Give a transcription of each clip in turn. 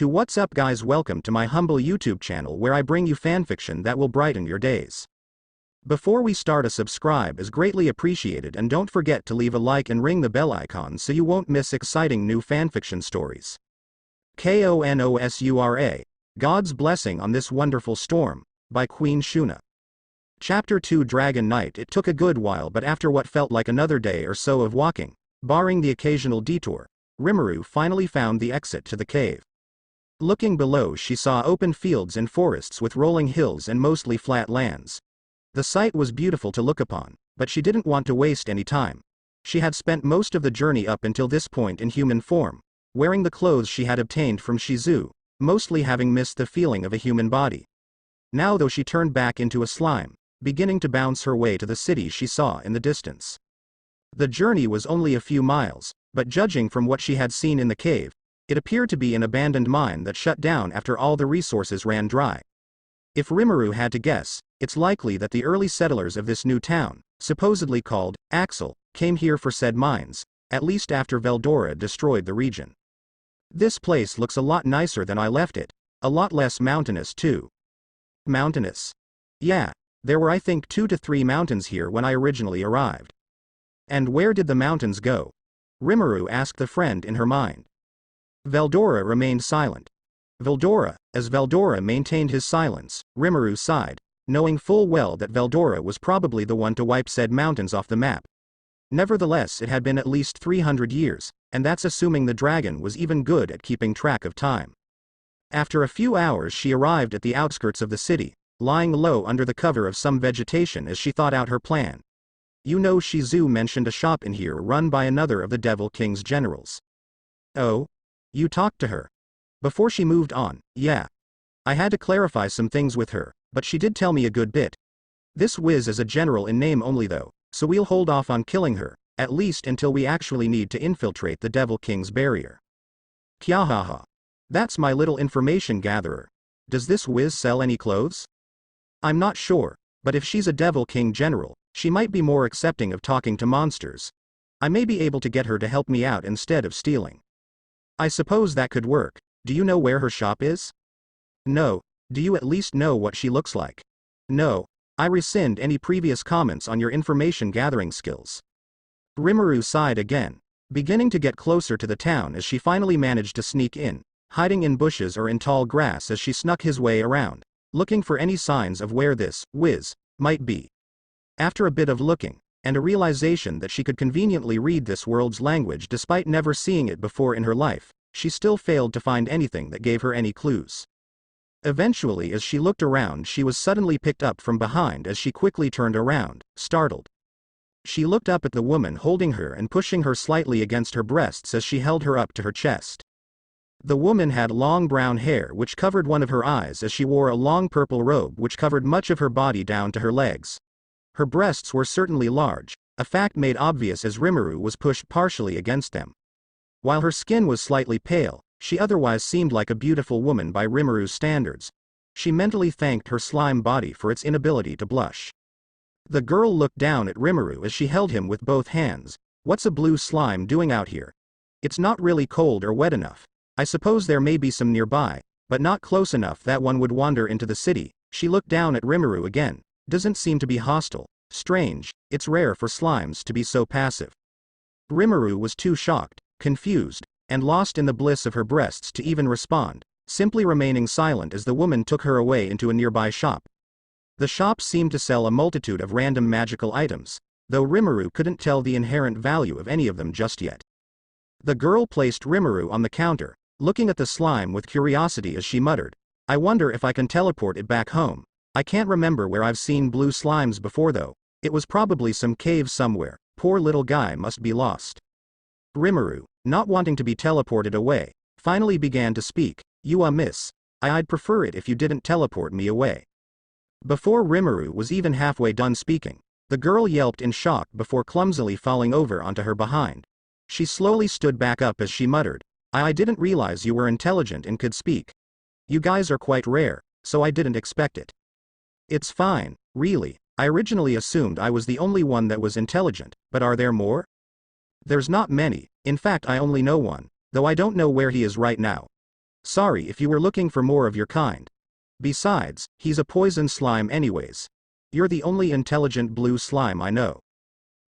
What's up guys, welcome to my humble YouTube channel where I bring you fanfiction that will brighten your days. Before we start, a subscribe is greatly appreciated, and don't forget to leave a like and ring the bell icon so you won't miss exciting new fanfiction stories. KONOSURA, God's Blessing on This Wonderful Storm, by QueenShuuna. Chapter 2, Dragon Night. It took a good while, but after what felt like another day or so of walking, barring the occasional detour, Rimuru finally found the exit to the cave. Looking below, she saw open fields and forests with rolling hills and mostly flat lands. The sight was beautiful to look upon, but she didn't want to waste any time. She had spent most of the journey up until this point in human form, wearing the clothes she had obtained from Shizu, mostly having missed the feeling of a human body. Now though, she turned back into a slime, beginning to bounce her way to the city she saw in the distance. The journey was only a few miles, but judging from what she had seen in the cave, it appeared to be an abandoned mine that shut down after all the resources ran dry. If Rimuru had to guess, it's likely that the early settlers of this new town, supposedly called Axel, came here for said mines, at least after Veldora destroyed the region. This place looks a lot nicer than I left it, a lot less mountainous too. Mountainous? Yeah, there were I think 2 to 3 mountains here when I originally arrived. And where did the mountains go? Rimuru asked the friend in her mind. Veldora remained silent. As Veldora maintained his silence, Rimuru sighed, knowing full well that Veldora was probably the one to wipe said mountains off the map. Nevertheless, it had been at least 300 years, and that's assuming the dragon was even good at keeping track of time. After a few hours, she arrived at the outskirts of the city, lying low under the cover of some vegetation as she thought out her plan. You know, Shizu mentioned a shop in here run by another of the Devil King's generals. Oh? You talked to her? Before she moved on, yeah. I had to clarify some things with her, but she did tell me a good bit. This whiz is a general in name only though, so we'll hold off on killing her, at least until we actually need to infiltrate the Devil King's barrier. Kyahaha. That's my little information gatherer. Does this whiz sell any clothes? I'm not sure, but if she's a Devil King general, she might be more accepting of talking to monsters. I may be able to get her to help me out instead of stealing. I suppose that could work. Do you know where her shop is? No. Do you at least know what she looks like? No. I rescind any previous comments on your information gathering skills. Rimuru sighed again, beginning to get closer to the town as she finally managed to sneak in, hiding in bushes or in tall grass as she snuck his way around, looking for any signs of where this whiz might be. After a bit of looking, and a realization that she could conveniently read this world's language despite never seeing it before in her life, she still failed to find anything that gave her any clues. Eventually, as she looked around, she was suddenly picked up from behind as she quickly turned around, startled. She looked up at the woman holding her and pushing her slightly against her breasts as she held her up to her chest. The woman had long brown hair which covered one of her eyes as she wore a long purple robe which covered much of her body down to her legs. Her breasts were certainly large, a fact made obvious as Rimuru was pushed partially against them. While her skin was slightly pale, she otherwise seemed like a beautiful woman by Rimuru's standards. She mentally thanked her slime body for its inability to blush. The girl looked down at Rimuru as she held him with both hands. What's a blue slime doing out here? It's not really cold or wet enough. I suppose there may be some nearby, but not close enough that one would wander into the city. She looked down at Rimuru again. Doesn't seem to be hostile. Strange, it's rare for slimes to be so passive. Rimuru was too shocked, confused, and lost in the bliss of her breasts to even respond, simply remaining silent as the woman took her away into a nearby shop. The shop seemed to sell a multitude of random magical items, though Rimuru couldn't tell the inherent value of any of them just yet. The girl placed Rimuru on the counter, looking at the slime with curiosity as she muttered, I wonder if I can teleport it back home. I can't remember where I've seen blue slimes before though. It was probably some cave somewhere. Poor little guy must be lost. Rimuru, not wanting to be teleported away, finally began to speak. Miss. I'd prefer it if you didn't teleport me away. Before Rimuru was even halfway done speaking, the girl yelped in shock before clumsily falling over onto her behind. She slowly stood back up as she muttered, I didn't realize you were intelligent and could speak. You guys are quite rare, so I didn't expect it. It's fine, really. I originally assumed I was the only one that was intelligent, but are there more? There's not many. In fact, I only know one, though I don't know where he is right now. Sorry if you were looking for more of your kind. Besides, he's a poison slime anyways. You're the only intelligent blue slime I know.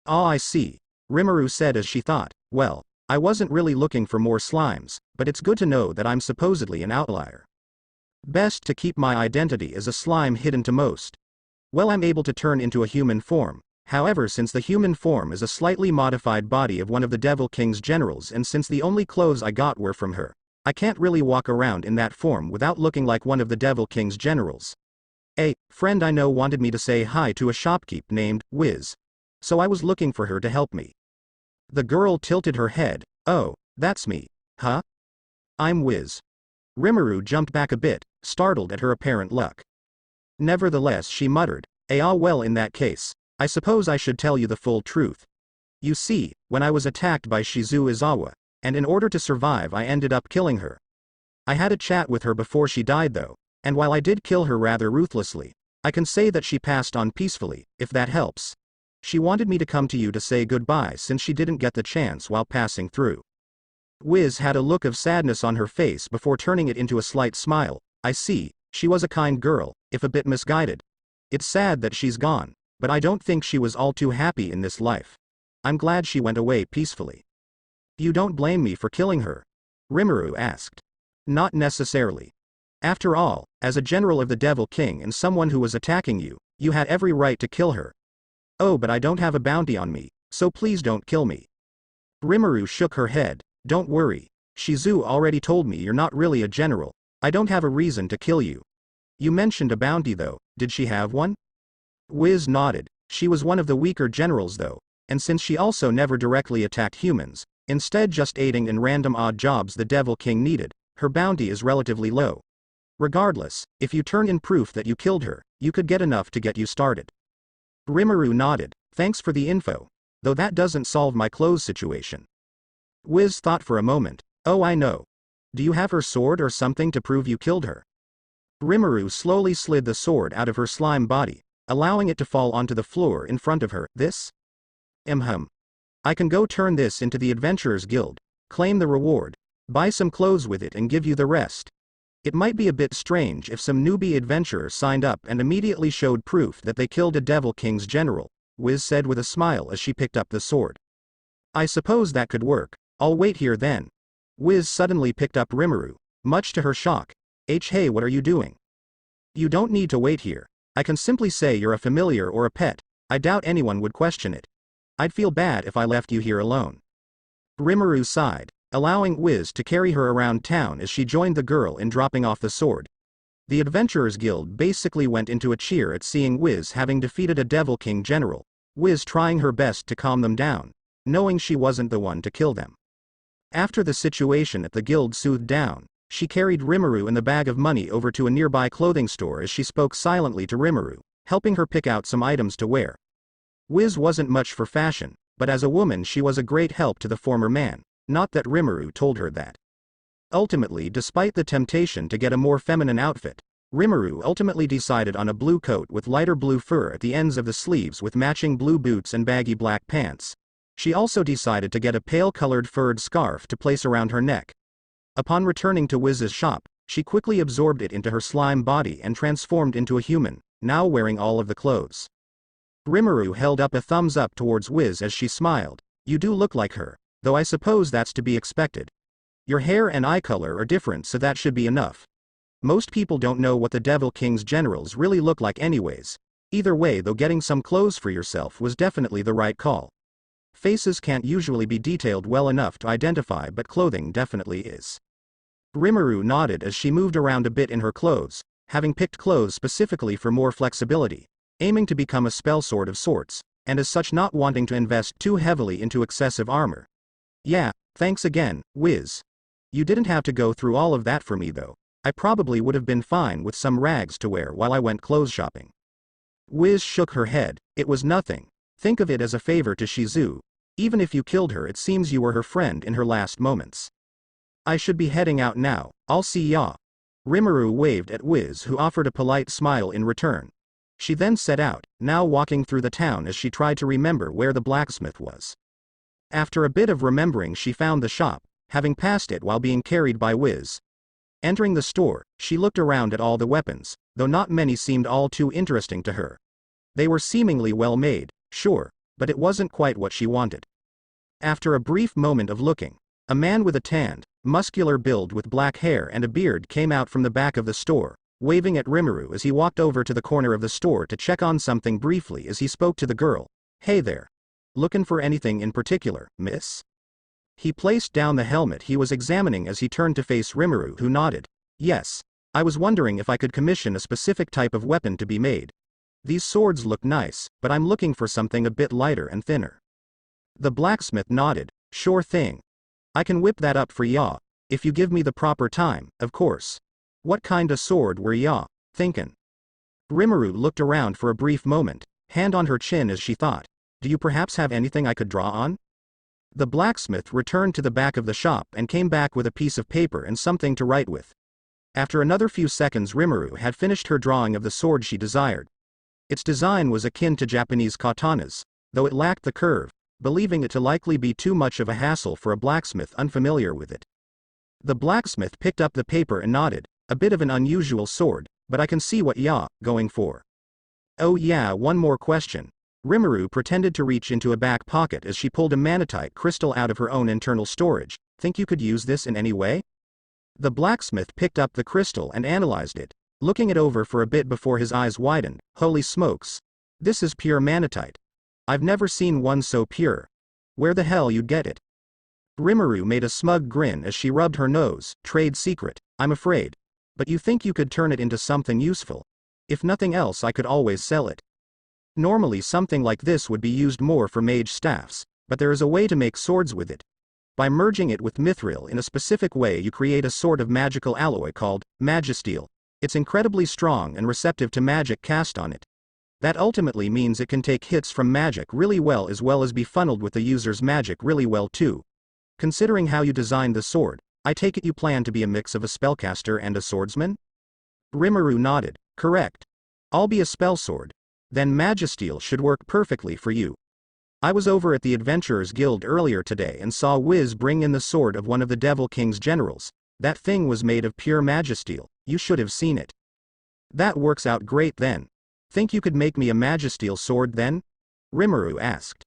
Ah, I see, Rimuru said as she thought, well, I wasn't really looking for more slimes, but it's good to know that I'm supposedly an outlier. Best to keep my identity as a slime hidden to most. Well, I'm able to turn into a human form. However, since the human form is a slightly modified body of one of the Devil King's generals, and since the only clothes I got were from her, I can't really walk around in that form without looking like one of the Devil King's generals. A friend I know wanted me to say hi to a shopkeep named Wiz. So I was looking for her to help me. The girl tilted her head. Oh, that's me. Huh? I'm Wiz. Rimuru jumped back a bit, startled at her apparent luck. Nevertheless, she muttered, well, in that case, I suppose I should tell you the full truth. You see, when I was attacked by Shizu Izawa, and in order to survive I ended up killing her. I had a chat with her before she died though, and while I did kill her rather ruthlessly, I can say that she passed on peacefully, if that helps. She wanted me to come to you to say goodbye since she didn't get the chance while passing through. Wiz had a look of sadness on her face before turning it into a slight smile. I see, she was a kind girl, if a bit misguided. It's sad that she's gone, but I don't think she was all too happy in this life. I'm glad she went away peacefully. You don't blame me for killing her? Rimuru asked. Not necessarily. After all, as a general of the Devil King and someone who was attacking you, you had every right to kill her. Oh, but I don't have a bounty on me, so please don't kill me. Rimuru shook her head. Don't worry. Shizu already told me you're not really a general. I don't have a reason to kill you. You mentioned a bounty though, did she have one? Wiz nodded. She was one of the weaker generals though, and since she also never directly attacked humans, instead just aiding in random odd jobs the Devil King needed, her bounty is relatively low. Regardless, if you turn in proof that you killed her, you could get enough to get you started. Rimuru nodded. Thanks for the info, though that doesn't solve my clothes situation. Wiz thought for a moment. Oh, I know. Do you have her sword or something to prove you killed her? Rimuru slowly slid the sword out of her slime body, allowing it to fall onto the floor in front of her. This? I can go turn this into the Adventurers Guild, claim the reward, buy some clothes with it and give you the rest. It might be a bit strange if some newbie adventurer signed up and immediately showed proof that they killed a Devil King's general, Wiz said with a smile as she picked up the sword. I suppose that could work. I'll wait here then. Wiz suddenly picked up Rimuru, much to her shock. Hey, what are you doing? You don't need to wait here. I can simply say you're a familiar or a pet. I doubt anyone would question it. I'd feel bad if I left you here alone. Rimuru sighed, allowing Wiz to carry her around town as she joined the girl in dropping off the sword. The Adventurers Guild basically went into a cheer at seeing Wiz having defeated a Devil King general, Wiz trying her best to calm them down, knowing she wasn't the one to kill them. After the situation at the guild soothed down, she carried Rimuru and the bag of money over to a nearby clothing store as she spoke silently to Rimuru, helping her pick out some items to wear. Wiz wasn't much for fashion, but as a woman she was a great help to the former man, not that Rimuru told her that. Ultimately, despite the temptation to get a more feminine outfit, Rimuru ultimately decided on a blue coat with lighter blue fur at the ends of the sleeves with matching blue boots and baggy black pants. She also decided to get a pale-colored furred scarf to place around her neck. Upon returning to Wiz's shop, she quickly absorbed it into her slime body and transformed into a human, now wearing all of the clothes. Rimuru held up a thumbs up towards Wiz as she smiled. You do look like her, though I suppose that's to be expected. Your hair and eye color are different, so that should be enough. Most people don't know what the Devil King's generals really look like anyways. Either way though, getting some clothes for yourself was definitely the right call. Faces can't usually be detailed well enough to identify, but clothing definitely is. Rimuru nodded as she moved around a bit in her clothes, having picked clothes specifically for more flexibility, aiming to become a spell sword of sorts, and as such not wanting to invest too heavily into excessive armor. Yeah, thanks again, Wiz. You didn't have to go through all of that for me though. I probably would have been fine with some rags to wear while I went clothes shopping. Wiz shook her head. It was nothing. Think of it as a favor to Shizu. Even if you killed her, it seems you were her friend in her last moments. I should be heading out now. I'll see ya. Rimuru waved at Wiz, who offered a polite smile in return. She then set out, now walking through the town as she tried to remember where the blacksmith was. After a bit of remembering, she found the shop, having passed it while being carried by Wiz. Entering the store, she looked around at all the weapons, though not many seemed all too interesting to her. They were seemingly well made, sure, but it wasn't quite what she wanted. After a brief moment of looking, a man with a tanned, muscular build with black hair and a beard came out from the back of the store, waving at Rimuru as he walked over to the corner of the store to check on something briefly as he spoke to the girl. "Hey there. Looking for anything in particular, miss?" He placed down the helmet he was examining as he turned to face Rimuru, who nodded. "Yes. I was wondering if I could commission a specific type of weapon to be made. These swords look nice, but I'm looking for something a bit lighter and thinner." The blacksmith nodded. "Sure thing. I can whip that up for ya, if you give me the proper time, of course. What kinda sword were ya thinkin'?" Rimuru looked around for a brief moment, hand on her chin as she thought. "Do you perhaps have anything I could draw on?" The blacksmith returned to the back of the shop and came back with a piece of paper and something to write with. After another few seconds, Rimuru had finished her drawing of the sword she desired. Its design was akin to Japanese katanas, though it lacked the curve, believing it to likely be too much of a hassle for a blacksmith unfamiliar with it. The blacksmith picked up the paper and nodded. "A bit of an unusual sword, but I can see what ya going for." "Oh yeah, one more question." Rimuru pretended to reach into a back pocket as she pulled a manatite crystal out of her own internal storage. "Think you could use this in any way?" The blacksmith picked up the crystal and analyzed it, looking it over for a bit before his eyes widened. "Holy smokes. This is pure manatite. I've never seen one so pure. Where the hell you'd get it?" Rimuru made a smug grin as she rubbed her nose. "Trade secret, I'm afraid. But you think you could turn it into something useful? If nothing else, I could always sell it. Normally something like this would be used more for mage staffs, but there is a way to make swords with it. By merging it with mithril in a specific way, you create a sort of magical alloy called magisteel. It's incredibly strong and receptive to magic cast on it. That ultimately means it can take hits from magic really well as be funneled with the user's magic really well too. Considering how you designed the sword, I take it you plan to be a mix of a spellcaster and a swordsman?" Rimuru nodded. "Correct. I'll be a spell sword. Then magisteel should work perfectly for you. I was over at the Adventurers Guild earlier today and saw Wiz bring in the sword of one of the Devil King's generals. That thing was made of pure magisteel. You should have seen it." "That works out great then. Think you could make me a magisteel sword then?" Rimuru asked.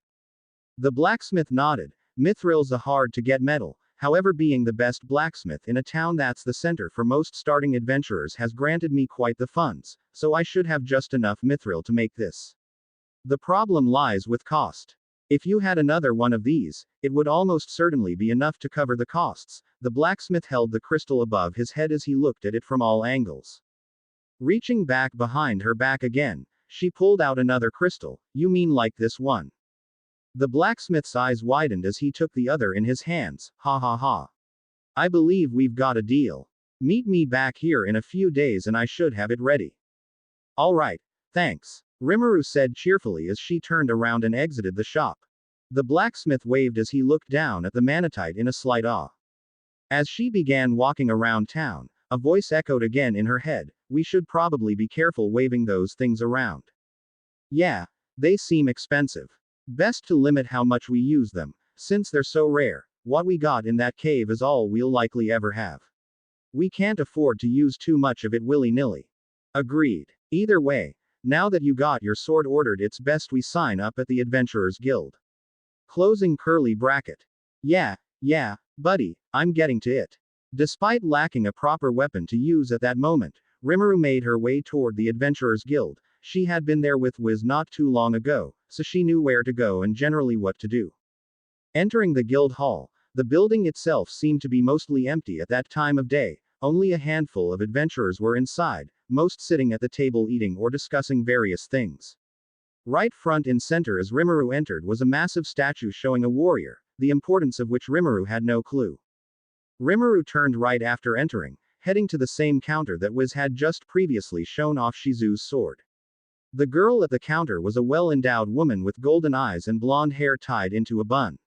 The blacksmith nodded. "Mithril's a hard-to-get metal, however being the best blacksmith in a town that's the center for most starting adventurers has granted me quite the funds, so I should have just enough mithril to make this. The problem lies with cost. If you had another one of these, it would almost certainly be enough to cover the costs." The blacksmith held the crystal above his head as he looked at it from all angles. Reaching back behind her back again, she pulled out another crystal. "You mean like this one?" The blacksmith's eyes widened as he took the other in his hands. "Ha ha ha. I believe we've got a deal. Meet me back here in a few days and I should have it ready." "All right, thanks," Rimuru said cheerfully as she turned around and exited the shop. The blacksmith waved as he looked down at the manatite in a slight awe. As she began walking around town, a voice echoed again in her head. "We should probably be careful waving those things around. Yeah, they seem expensive. Best to limit how much we use them, since they're so rare. What we got in that cave is all we'll likely ever have. We can't afford to use too much of it willy-nilly." "Agreed. Either way, now that you got your sword ordered, it's best we sign up at the Adventurers Guild." Closing curly bracket. Yeah, buddy, I'm getting to it." Despite lacking a proper weapon to use at that moment, Rimuru made her way toward the Adventurers Guild. She had been there with Wiz not too long ago, so she knew where to go and generally what to do. Entering the guild hall, the building itself seemed to be mostly empty at that time of day. Only a handful of adventurers were inside, most sitting at the table eating or discussing various things. Right front and center as Rimuru entered was a massive statue showing a warrior, the importance of which Rimuru had no clue. Rimuru turned right after entering, heading to the same counter that Wiz had just previously shown off Shizu's sword. The girl at the counter was a well-endowed woman with golden eyes and blonde hair tied into a bun.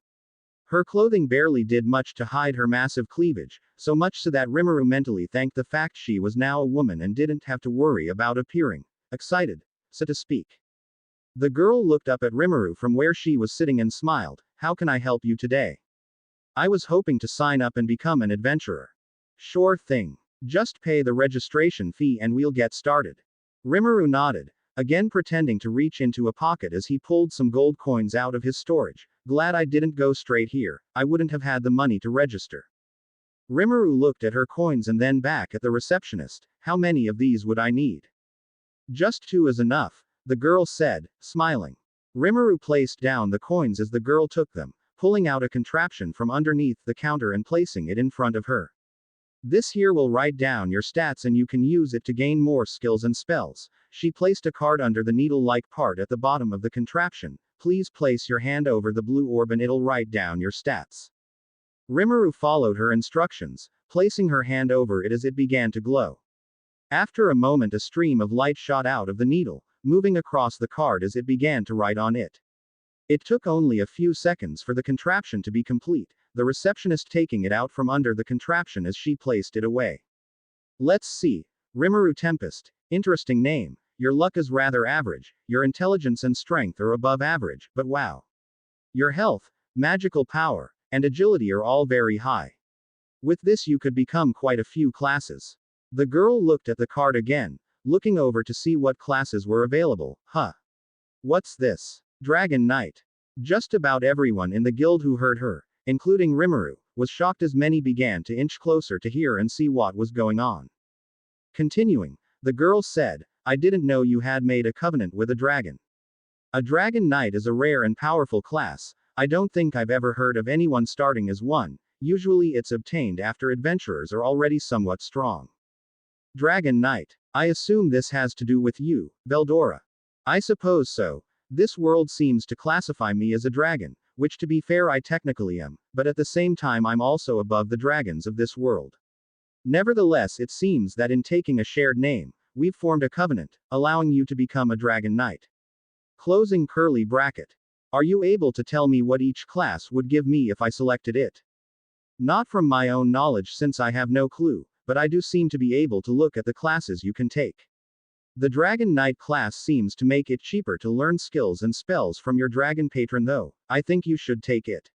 Her clothing barely did much to hide her massive cleavage, so much so that Rimuru mentally thanked the fact she was now a woman and didn't have to worry about appearing excited, so to speak. The girl looked up at Rimuru from where she was sitting and smiled. "How can I help you today?" "I was hoping to sign up and become an adventurer." "Sure thing. Just pay the registration fee and we'll get started. Rimuru nodded, again pretending to reach into a pocket as he pulled some gold coins out of his storage. Glad I didn't go straight here, I wouldn't have had the money to register. Rimuru looked at her coins and then back at the receptionist. How many of these would I need? Just 2 is enough, the girl said, smiling. Rimuru placed down the coins as the girl took them, pulling out a contraption from underneath the counter and placing it in front of her. This here will write down your stats and you can use it to gain more skills and spells. She placed a card under the needle-like part at the bottom of the contraption. Please place your hand over the blue orb and it'll write down your stats. Rimuru followed her instructions, placing her hand over it as it began to glow. After a moment a stream of light shot out of the needle, moving across the card as it began to write on it. It took only a few seconds for the contraption to be complete, the receptionist taking it out from under the contraption as she placed it away. Let's see. Rimuru Tempest. Interesting name. Your luck is rather average, your intelligence and strength are above average, but wow. Your health, magical power, and agility are all very high. With this you could become quite a few classes. The girl looked at the card again, looking over to see what classes were available. Huh. What's this? Dragon Knight. Just about everyone in the guild who heard her, including Rimuru, was shocked as many began to inch closer to hear and see what was going on. Continuing, the girl said, I didn't know you had made a covenant with a dragon. A Dragon Knight is a rare and powerful class. I don't think I've ever heard of anyone starting as one, usually it's obtained after adventurers are already somewhat strong. Dragon Knight. I assume this has to do with you, Veldora. I suppose so. This world seems to classify me as a dragon, which to be fair I technically am, but at the same time I'm also above the dragons of this world. Nevertheless it seems that in taking a shared name, we've formed a covenant, allowing you to become a Dragon Knight. Closing curly bracket. Are you able to tell me what each class would give me if I selected it? Not from my own knowledge since I have no clue, but I do seem to be able to look at the classes you can take. The Dragon Knight class seems to make it cheaper to learn skills and spells from your dragon patron though, I think you should take it.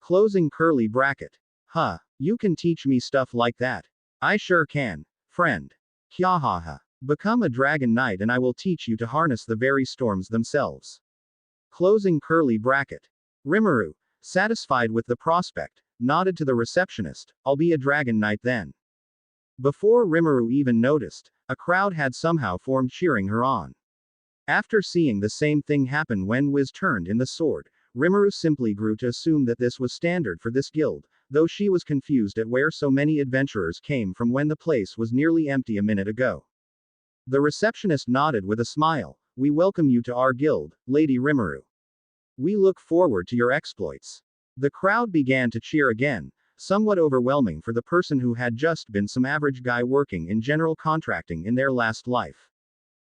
Closing curly bracket. Huh, you can teach me stuff like that. I sure can, friend. Hyahaha. Become a Dragon Knight and I will teach you to harness the very storms themselves. Closing curly bracket. Rimuru, satisfied with the prospect, nodded to the receptionist, I'll be a Dragon Knight then. Before Rimuru even noticed, a crowd had somehow formed cheering her on. After seeing the same thing happen when Wiz turned in the sword, Rimuru simply grew to assume that this was standard for this guild, though she was confused at where so many adventurers came from when the place was nearly empty a minute ago. The receptionist nodded with a smile. We welcome you to our guild, Lady Rimuru. We look forward to your exploits. The crowd began to cheer again, somewhat overwhelming for the person who had just been some average guy working in general contracting in their last life.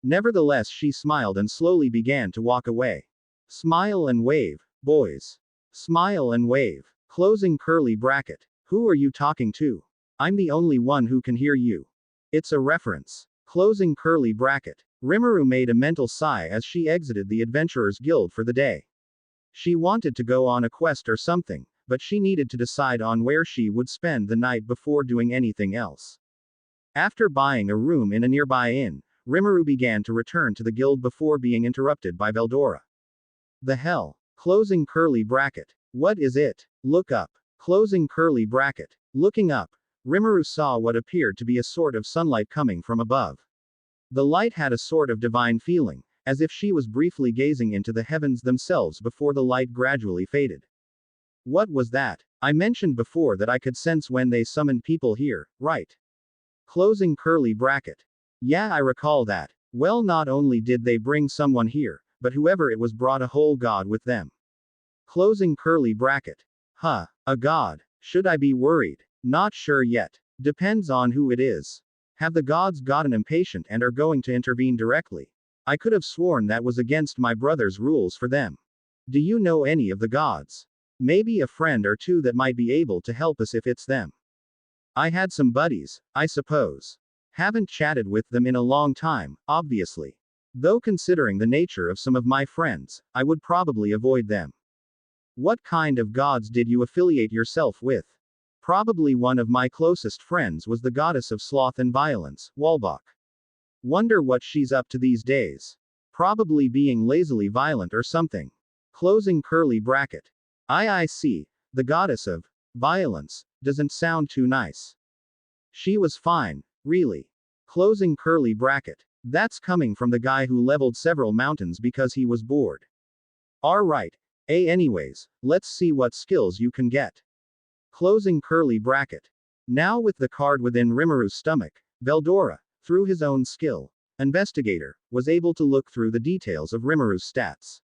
Nevertheless she smiled and slowly began to walk away. Smile and wave, boys. Smile and wave. Closing curly bracket. Who are you talking to? I'm the only one who can hear you. It's a reference. Closing curly bracket. Rimuru made a mental sigh as she exited the Adventurers Guild for the day. She wanted to go on a quest or something, but she needed to decide on where she would spend the night before doing anything else. After buying a room in a nearby inn, Rimuru began to return to the guild before being interrupted by Veldora. The hell? Closing curly bracket. What is it? Look up. Closing curly bracket. Looking up, Rimuru saw what appeared to be a sort of sunlight coming from above. The light had a sort of divine feeling, as if she was briefly gazing into the heavens themselves before the light gradually faded. What was that? I mentioned before that I could sense when they summoned people here, right? Closing curly bracket. Yeah, I recall that. Well, not only did they bring someone here, but whoever it was brought a whole god with them. Closing curly bracket. Huh, a god. Should I be worried? Not sure yet. Depends on who it is. Have the gods gotten impatient and are going to intervene directly? I could have sworn that was against my brother's rules for them. Do you know any of the gods? Maybe a friend or two that might be able to help us if it's them. I had some buddies, I suppose. Haven't chatted with them in a long time, obviously. Though considering the nature of some of my friends, I would probably avoid them. What kind of gods did you affiliate yourself with? Probably one of my closest friends was the goddess of sloth and violence, Walbach. Wonder what she's up to these days. Probably being lazily violent or something. Closing curly bracket. I see. The goddess of violence doesn't sound too nice. She was fine, really. Closing curly bracket. That's coming from the guy who leveled several mountains because he was bored. Alright. Anyways, let's see what skills you can get. Closing curly bracket. Now with the card within Rimaru's stomach, Veldora, through his own skill, Investigator, was able to look through the details of Rimaru's stats.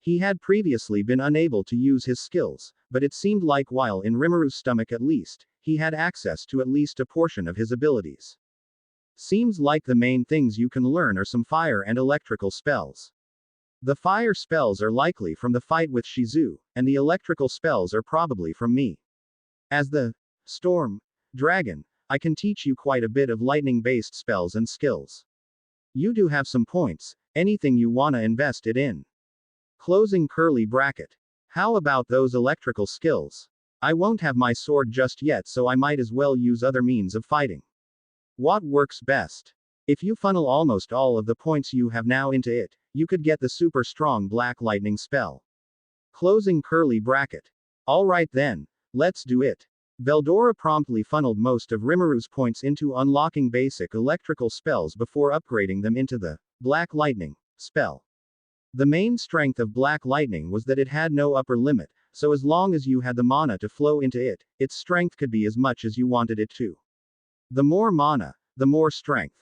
He had previously been unable to use his skills, but it seemed like while in Rimaru's stomach at least, he had access to at least a portion of his abilities. Seems like the main things you can learn are some fire and electrical spells. The fire spells are likely from the fight with Shizu, and the electrical spells are probably from me. As the Storm Dragon, I can teach you quite a bit of lightning-based spells and skills. You do have some points, anything you wanna invest it in. Closing curly bracket. How about those electrical skills? I won't have my sword just yet, so I might as well use other means of fighting. What works best? If you funnel almost all of the points you have now into it, you could get the super strong black lightning spell. Closing curly bracket. Alright then, let's do it. Veldora promptly funneled most of Rimaru's points into unlocking basic electrical spells before upgrading them into the Black Lightning spell. The main strength of Black Lightning was that it had no upper limit, so as long as you had the mana to flow into it, its strength could be as much as you wanted it to. The more mana, the more strength.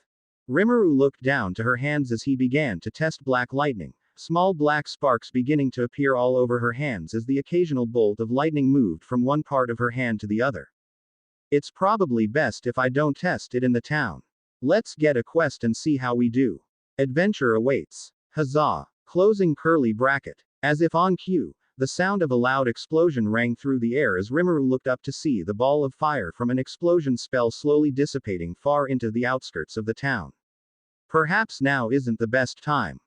Rimuru looked down to her hands as he began to test Black Lightning, small black sparks beginning to appear all over her hands as the occasional bolt of lightning moved from one part of her hand to the other. It's probably best if I don't test it in the town. Let's get a quest and see how we do. Adventure awaits. Huzzah! Closing curly bracket. As if on cue, the sound of a loud explosion rang through the air as Rimuru looked up to see the ball of fire from an explosion spell slowly dissipating far into the outskirts of the town. Perhaps now isn't the best time.